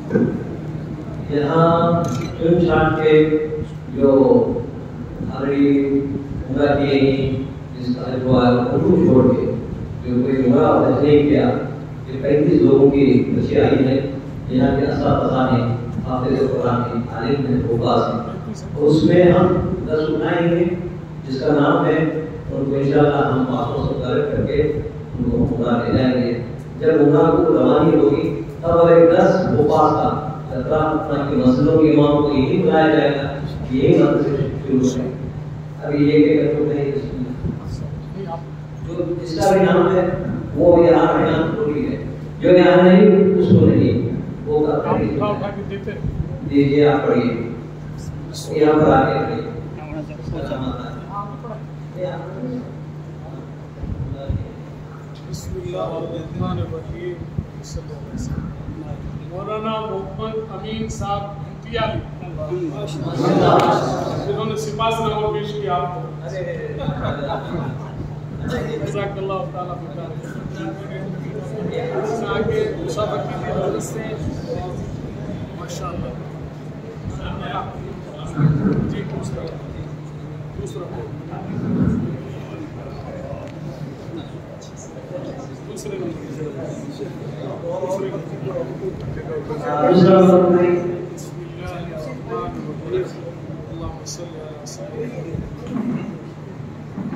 यहाँ चुन छाट के जो हमारी उम्र की जिसका जो उर्दू छोड़ के जो कोई उम्र नहीं किया, ये 35 लोगों की बच्ची आई है यहाँ के असातिज़ा ने, हाफ़िज़ कुरान के आलिम ने, फुक़हा से, और उसमें हम दर्स उठाएंगे जिसका नाम है, उनको इंशाअल्लाह हम पासों से कलेक्ट करके उनको उम्रा ले जाएंगे। जब उम्रा को रवानी होगी तब एक 10 बुपास का अपना के मसलों के इमाम को यही बुलाया जाएगा, यही मसले शुरू है। अभी ये के करते हैं जो जिसका भी नाम है वो यहाँ है, नाम पूरी है, जो यहाँ नहीं उसको नहीं, वो करते दीजिए। आप पढ़िए यहाँ पर आके पढ़िए। मौलाना मोहम्मद अमीन साहब इम्तियाज़ी, जिन्होंने सिपाहीनामा पेश किया आपको, जज़ाकल्लाह ताला आगे मुसाफिर की मदद से माशाअल्लाह। जी दूसरा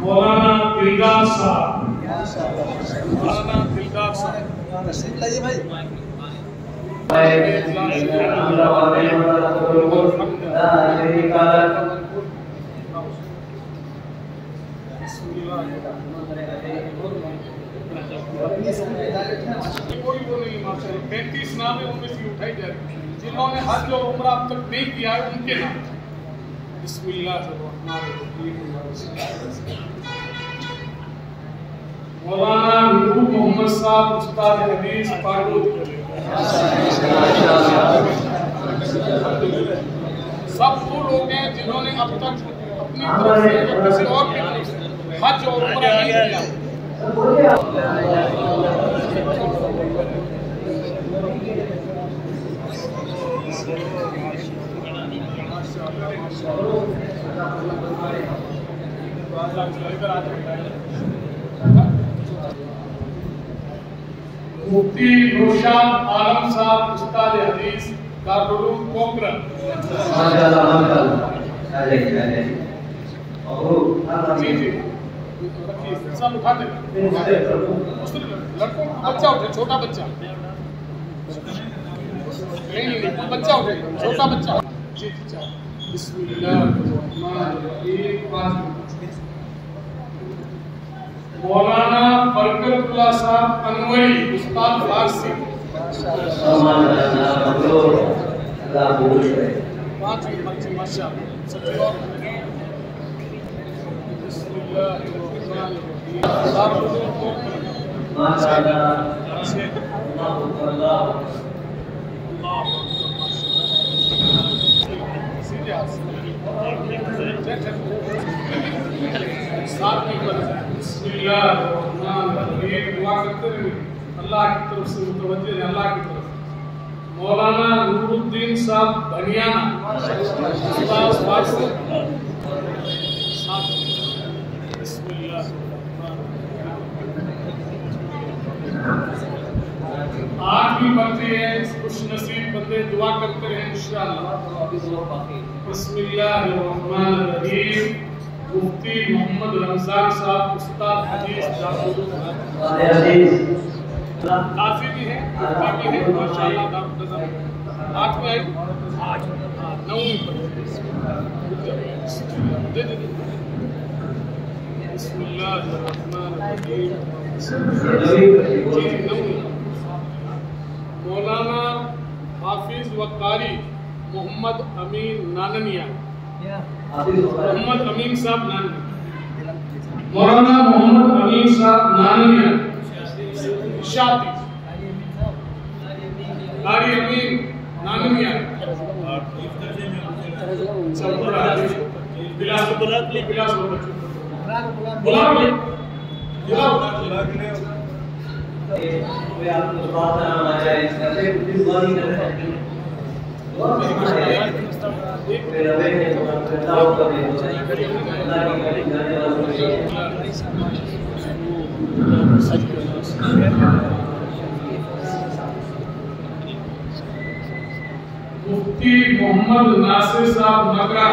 मौलाना दिलदार साहब, मौलाना दिलदार साहब लाइए भाई। कोई वो नहीं माशाअल्लाह, 35 नाम है, उनमें से उठाई जा रही है जिन्होंने हज और उम्रा अब तक नहीं किया है उनके नाम। मौलाना नूर मोहम्मद साहब उस्ताद हदीस पाटोदी, सब वो लोग हैं जिन्होंने अब तक अपनी तरफ से या किसी और की तरफ से हज और उम्रा नहीं किया। मुफ्ती नौशाद आलम साहब उस्ताद हदीस दारुल कोकरा, जी जी सब उठा दे। लड़कों बच्चा उठे, छोटा बच्चा नहीं बच्चा उठे, छोटा बच्चा। जी जी मौलाना बरकतुल्लाह साहब अनवरी उस्ताद फारसी, 5 बच्चे माशाअल्लाह सबसे और दुआ करते रहे, अल्लाह की तरफ से मुतवज्जे है, अल्लाह की तरफ। मौलाना नूरुद्दीन साहब बनियाना आठ भी बच्चे हैं, खुश नसीब बंदे दुआ करते हैं इंशाअल्लाह। बिस्मिल्लाहिर्रहमानिर्रहीम। मुफ्ती मोहम्मद रमजान साहब उस्ताद हदीस काफी भी है, काफी है माशाअल्लाह। आठ में आई, 9 दे दे। बिस्मिल्लाहिर्रहमानिर्रहीम। मौलाना हाफिज व कारी मोहम्मद अमीन नाननिया, मोहम्मद अमीन साहब नाननिया, मौलाना मोहम्मद अमीन साहब नाननिया शादी, कारी अमीन नाननिया मुफ्ती मोहम्मद नासिर साहब नगरा।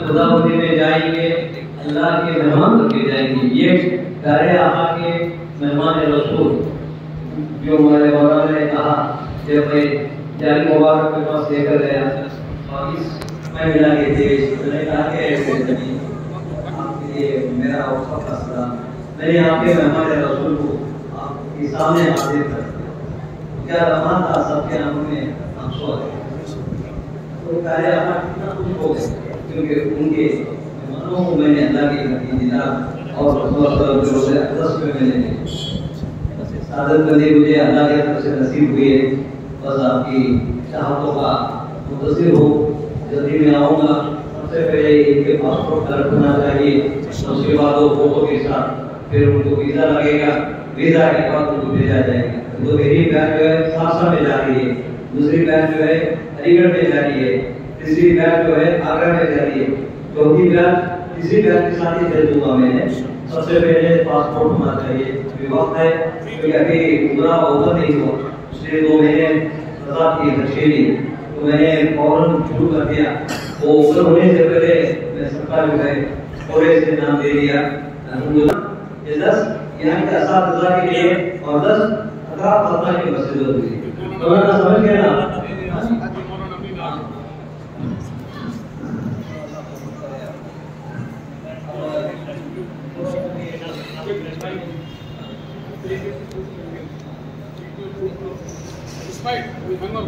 खुदावंदी में जाएंगे, अल्लाह के मेहमान करके जाएंगे। ये प्यारे आका के मेहमान रसूल जो हमारे मौलाना ने कहा कि मैं जाली मुबारक के पास लेकर गया और इस मैं मिला के मैंने कहा कि ऐसे नहीं, आपके लिए मेरा औसत का सलाम, मैंने आपके मेहमान रसूल को आपके सामने हाजिर कर दिया। क्या रमान था सबके नाम में हम सो गए। तो प्यारे आका कितना खुश हो गए क्योंकि उनके मेहमानों को मैंने अल्लाह की नबी दिला और रसूल में मैंने सादत करने मुझे अल्लाह की तरफ से नसीब हुई है। बस आपकी चाहतों का मुंतज़िर हो, जल्दी मैं आऊँगा। सबसे पहले इनके पासपोर्ट तलब होना चाहिए, उसके बाद वो फोटो के साथ फिर उनको वीज़ा लगेगा, वीज़ा के बाद उनको भेजा जाएगा। तो मेरी बैच जो है सासा में जा रही है, दूसरी बैच जो है अलीगढ़ में जा रही है, तीसरी बैच जो है आगरा में जा रही है, चौथी बैच तीसरी बैच के साथ ही भेज दूंगा मैंने। सबसे पहले पासपोर्ट होना चाहिए, वक्त है क्योंकि अभी उम्रा ओवर नहीं हुआ, इसलिए 2 महीने रज़ा की तशरीह, तो मैंने फौरन शुरू कर दिया। वो ओवर होने से पहले मैं सरकार जो है थोड़े से नाम दे दिया। अल्हम्दुलिल्लाह ये 10 यहाँ के असातिज़ा के लिए और 10 अतराफ फतवा की मस्जिद हुई। तो मैं समझ गया ना। Despite we hung on